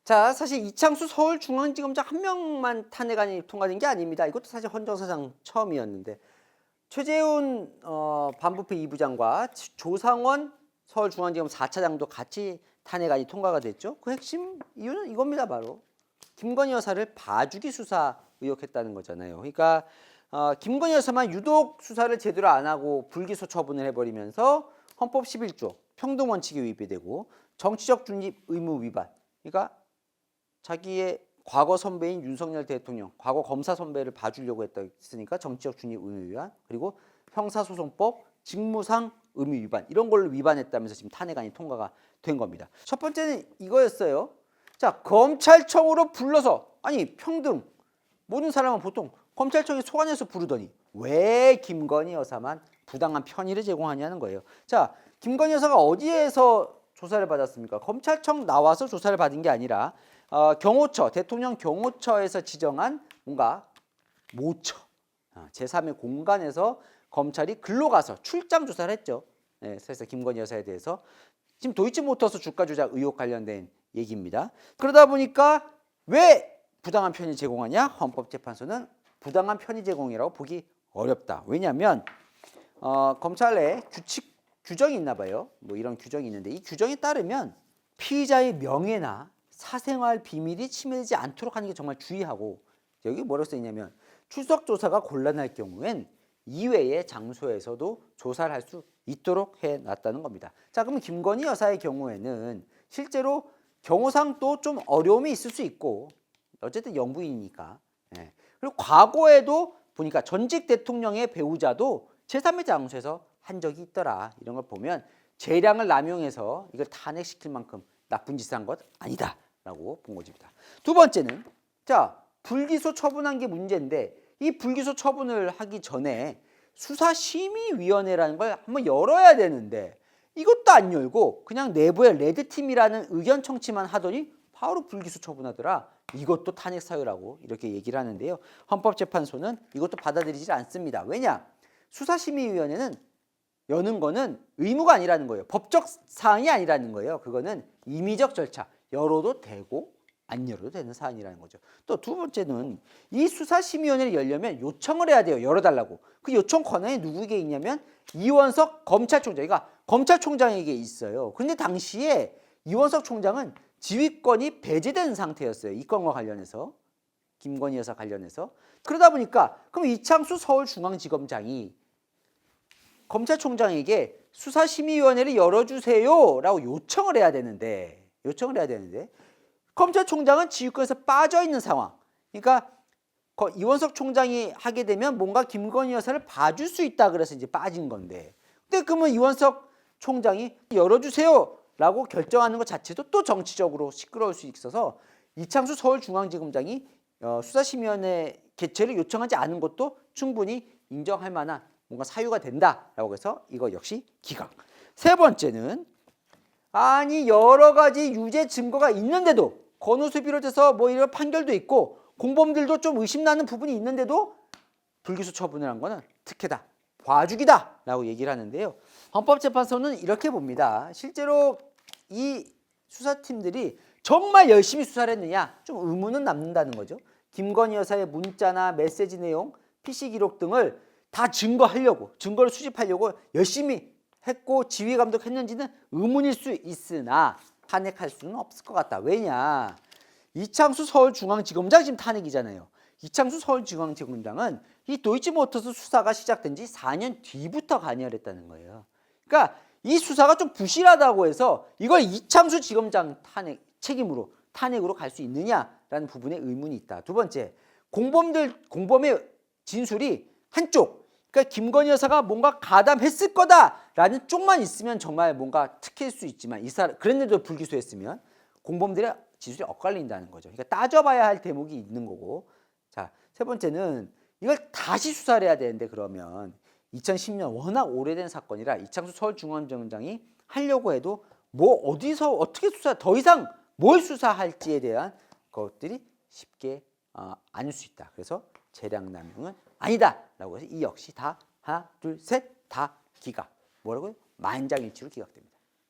자, 사실 이창수 서울중앙지검장 한 명만 탄핵안이 통과된 게 아닙니다. 이것도 사실 헌정사상 처음이었는데 최재훈 반부패 2부장과 조상원 서울중앙지검 4차장도 같이 탄핵안이 통과가 됐죠. 그 핵심 이유는 이겁니다. 바로 김건희 여사를 봐주기 수사 의혹했다는 거잖아요. 그러니까 김건희 여사만 유독 수사를 제대로 안 하고 불기소 처분을 해버리면서 헌법 11조 평등원칙에 위배되고 정치적 중립 의무 위반. 그러니까 자기의 과거 선배인 윤석열 대통령, 과거 검사 선배를 봐주려고 했으니까 정치적 중립 의무 위반, 그리고 형사소송법 직무상 의무 위반, 이런 걸 위반했다면서 지금 탄핵안이 통과가 된 겁니다. 첫 번째는 이거였어요. 자, 검찰청으로 불러서, 아니 평등, 모든 사람은 보통 검찰청에 소관해서 부르더니 왜 김건희 여사만 부당한 편의를 제공하냐는 거예요. 자, 김건희 여사가 어디에서 조사를 받았습니까? 검찰청 나와서 조사를 받은 게 아니라 경호처, 대통령 경호처에서 지정한 뭔가 모처, 제3의 공간에서 검찰이 글로 가서 출장 조사를 했죠. 네, 그래서 김건희 여사에 대해서 지금 도이치모터스 주가 조작 의혹 관련된 얘기입니다. 그러다 보니까 왜 부당한 편의 제공하냐? 헌법재판소는 부당한 편의 제공이라고 보기 어렵다. 왜냐하면 검찰 내 규정이 있나 봐요. 뭐 이런 규정이 있는데 이 규정에 따르면 피의자의 명예나 사생활 비밀이 침해되지 않도록 하는 게 정말 주의하고, 여기 뭐라고 써 있냐면 출석 조사가 곤란할 경우엔 이외의 장소에서도 조사를 할 수 있도록 해놨다는 겁니다. 자, 그러면 김건희 여사의 경우에는 실제로 경호상 또 좀 어려움이 있을 수 있고, 어쨌든 영부인이니까. 예. 그리고 과거에도 보니까 전직 대통령의 배우자도 제3의 장소에서 한 적이 있더라. 이런 걸 보면 재량을 남용해서 이걸 탄핵시킬 만큼 나쁜 짓을 한 것 아니다 라고 본 것입니다. 두 번째는, 자, 불기소 처분한 게 문제인데 이 불기소 처분을 하기 전에 수사심의위원회라는 걸 한번 열어야 되는데 이것도 안 열고 그냥 내부에 레드팀이라는 의견 청취만 하더니 바로 불기소 처분하더라. 이것도 탄핵 사유라고 이렇게 얘기를 하는데요. 헌법재판소는 이것도 받아들이지 않습니다. 왜냐? 수사심의위원회는 여는 거는 의무가 아니라는 거예요. 법적 사항이 아니라는 거예요. 그거는 임의적 절차. 열어도 되고 안 열어도 되는 사안이라는 거죠. 또 두 번째는 이 수사심의위원회를 열려면 요청을 해야 돼요. 열어달라고. 그 요청 권한이 누구에게 있냐면 이원석 검찰총장, 그러니까 검찰총장에게 있어요. 그런데 당시에 이원석 총장은 지휘권이 배제된 상태였어요. 이 건과 관련해서, 김건희 여사 관련해서. 그러다 보니까 그럼 이창수 서울중앙지검장이 검찰총장에게 수사심의위원회를 열어주세요 라고 요청을 해야 되는데 검찰총장은 지휘권에서 빠져있는 상황. 그러니까 이원석 총장이 하게 되면 뭔가 김건희 여사를 봐줄 수 있다 그래서 이제 빠진 건데, 근데 그러면 이원석 총장이 열어주세요 라고 결정하는 것 자체도 또 정치적으로 시끄러울 수 있어서 이창수 서울중앙지검장이 수사심의위원회 개최를 요청하지 않은 것도 충분히 인정할 만한 뭔가 사유가 된다라고 해서 이거 역시 기각. 세 번째는, 아니 여러 가지 유죄 증거가 있는데도, 권오수 비롯해서 뭐 이런 판결도 있고 공범들도 좀 의심나는 부분이 있는데도 불기소 처분을 한 거는 특혜다, 봐주기다 라고 얘기를 하는데요. 헌법재판소는 이렇게 봅니다. 실제로 이 수사팀들이 정말 열심히 수사를 했느냐 좀 의문은 남는다는 거죠. 김건희 여사의 문자나 메시지 내용, PC 기록 등을 다 증거를 수집하려고 열심히 했고 지휘 감독했는지는 의문일 수 있으나 탄핵할 수는 없을 것 같다. 왜냐? 이창수 서울중앙지검장 지금 탄핵이잖아요. 이창수 서울중앙지검장은 이 도이치모터스 수사가 시작된 지 4년 뒤부터 관여를 했다는 거예요. 그러니까 이 수사가 좀 부실하다고 해서 이걸 이창수 지검장 탄핵으로 갈 수 있느냐라는 부분에 의문이 있다. 두 번째, 공범의 진술이 한쪽, 그러니까 김건희 여사가 뭔가 가담했을 거다라는 쪽만 있으면 정말 뭔가 특혜일 수 있지만 그랬는데도 불기소했으면 공범들의 진술이 엇갈린다는 거죠. 그러니까 따져봐야 할 대목이 있는 거고. 자, 세 번째는 이걸 다시 수사를 해야 되는데, 그러면 2010년 워낙 오래된 사건이라 이창수 서울중앙지검장이 하려고 해도 뭐 어디서 어떻게 더 이상 뭘 수사할지에 대한 것들이 쉽게 아닐 수 있다. 그래서 재량남용은 아니다라고 해서 이 역시 다 하나 둘 셋 다 기각. 뭐라고요? 만장일치로 기각됩니다.